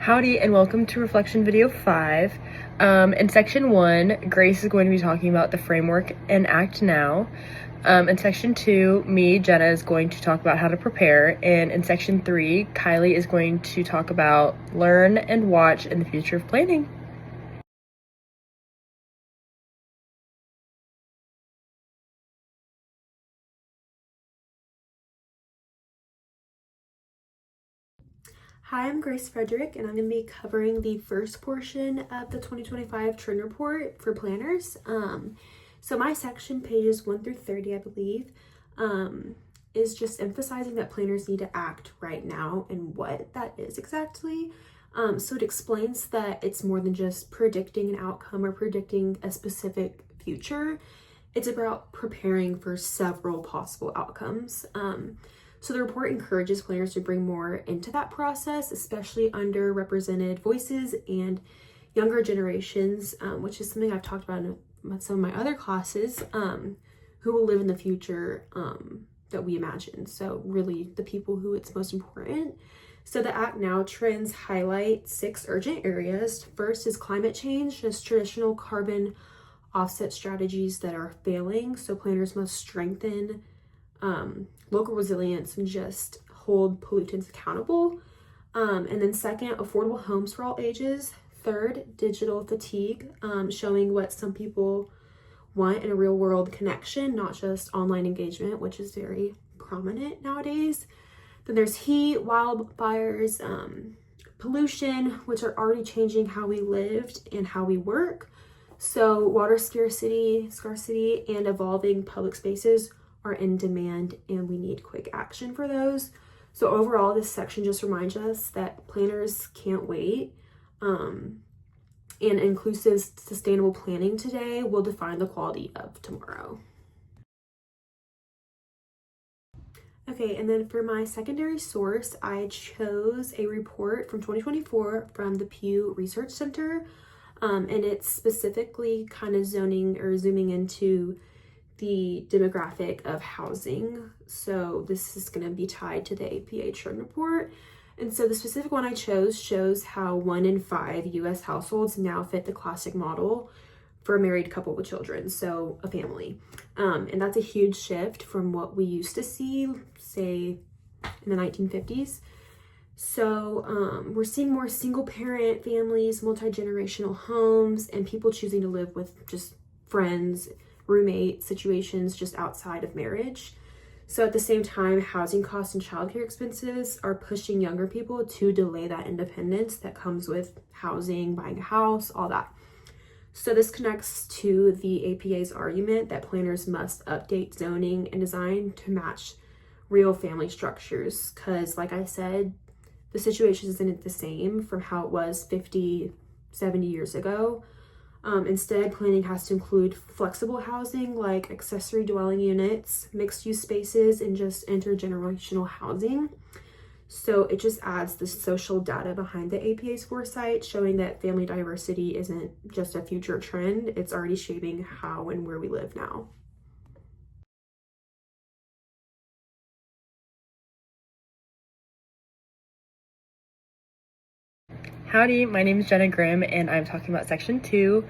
Howdy and welcome to Reflection Video 5. In Section 1, Grace is going to be talking about the framework and act now. In Section 2, me, Jenna, is going to talk about how to prepare. And in Section 3, Kylie is going to talk about learn and watch in the future of planning. Hi, I'm Grace Frederick, and I'm going to be covering the first portion of the 2025 Trend Report for planners. So my section, pages 1 through 30, I believe, is just emphasizing that planners need to act right now and what that is exactly. So it explains that it's more than just predicting an outcome or predicting a specific future. It's about preparing for several possible outcomes. So the report encourages planners to bring more into that process, especially underrepresented voices and younger generations, which is something I've talked about in some of my other classes, who will live in the future that we imagine. So really the people who it's most important. So the Act Now trends highlight 6 urgent areas. First is climate change, just traditional carbon offset strategies that are failing. So planners must strengthen local resilience and just hold pollutants accountable. And then second, affordable homes for all ages. Third, digital fatigue, showing what some people want in a real world connection, not just online engagement, which is very prominent nowadays. Then there's heat, wildfires, pollution, which are already changing how we lived and how we work. So water scarcity, and evolving public spaces are in demand, and we need quick action for those. So overall, this section just reminds us that planners can't wait, and inclusive, sustainable planning today will define the quality of tomorrow. Okay, and then for my secondary source, I chose a report from 2024 from the Pew Research Center, and it's specifically kind of zooming into the demographic of housing. So this is going to be tied to the APA Trend Report. And so the specific one I chose shows how 1 in 5 US households now fit the classic model for a married couple with children, so a family. And that's a huge shift from what we used to see, say, in the 1950s. So we're seeing more single parent families, multi-generational homes, and people choosing to live with just friends, roommate situations just outside of marriage. So at the same time, housing costs and childcare expenses are pushing younger people to delay that independence that comes with housing, buying a house, all that. So this connects to the APA's argument that planners must update zoning and design to match real family structures, because like I said, the situation isn't the same from how it was 50, 70 years ago. Instead, planning has to include flexible housing like accessory dwelling units, mixed-use spaces, and just intergenerational housing. So it just adds the social data behind the APA's foresight, showing that family diversity isn't just a future trend, it's already shaping how and where we live now. Howdy, my name is Jenna Grimm, and I'm talking about Section 2.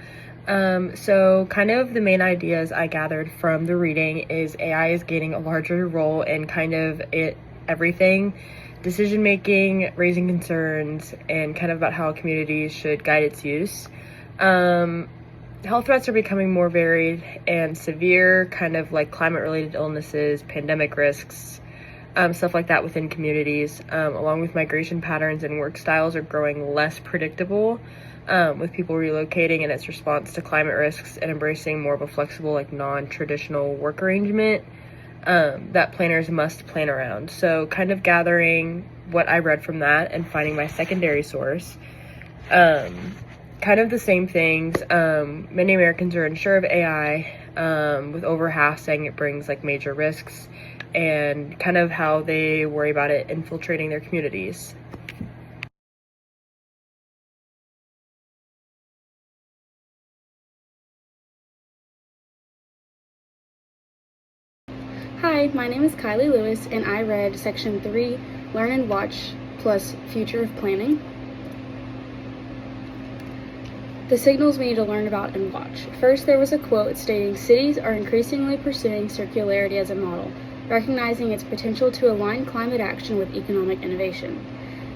So kind of the main ideas I gathered from the reading is AI is gaining a larger role in kind of everything, decision making, raising concerns, and kind of about how communities should guide its use. Health threats are becoming more varied and severe, kind of like climate-related illnesses, pandemic risks, stuff like that within communities, along with migration patterns and work styles are growing less predictable, with people relocating in its response to climate risks and embracing more of a flexible, like non-traditional work arrangement that planners must plan around. So kind of gathering what I read from that and finding my secondary source. Kind of the same things. Many Americans are unsure of AI, with over half saying it brings like major risks, and kind of how they worry about it infiltrating their communities. Hi, my name is Kylie Lewis, and I read Section 3, Learn and Watch, plus Future of Planning. The signals we need to learn about and watch. First, there was a quote stating cities are increasingly pursuing circularity as a model, recognizing its potential to align climate action with economic innovation.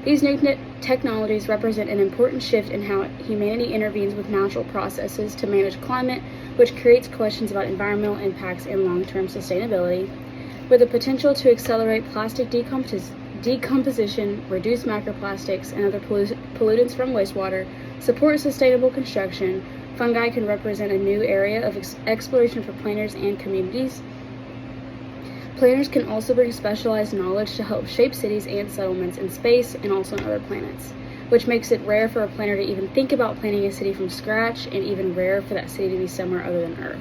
These new technologies represent an important shift in how humanity intervenes with natural processes to manage climate, which creates questions about environmental impacts and long-term sustainability, with the potential to accelerate plastic decomposition, reduce microplastics and other pollutants from wastewater, support sustainable construction. Fungi can represent a new area of exploration for planners and communities. Planners can also bring specialized knowledge to help shape cities and settlements in space and also on other planets, which makes it rare for a planner to even think about planning a city from scratch, and even rarer for that city to be somewhere other than Earth.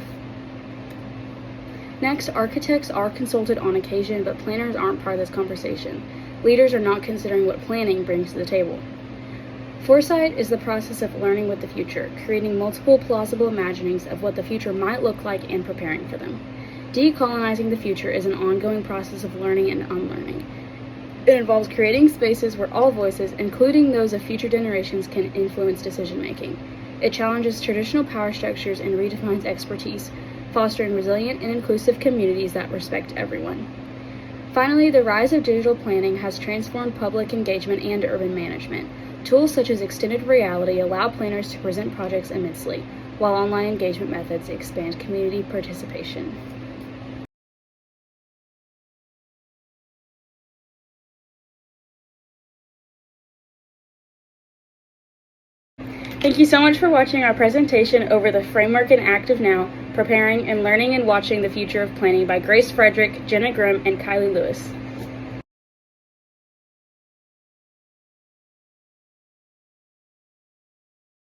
Next, architects are consulted on occasion, but planners aren't part of this conversation. Leaders are not considering what planning brings to the table. Foresight is the process of learning with the future, creating multiple plausible imaginings of what the future might look like and preparing for them. Decolonizing the future is an ongoing process of learning and unlearning. It involves creating spaces where all voices, including those of future generations, can influence decision-making. It challenges traditional power structures and redefines expertise, fostering resilient and inclusive communities that respect everyone. Finally, the rise of digital planning has transformed public engagement and urban management. Tools such as extended reality allow planners to present projects immensely, while online engagement methods expand community participation. Thank you so much for watching our presentation over the framework and active now, preparing and learning and watching the future of planning by Grace Frederick, Jenna Grimm, and Kylie Lewis.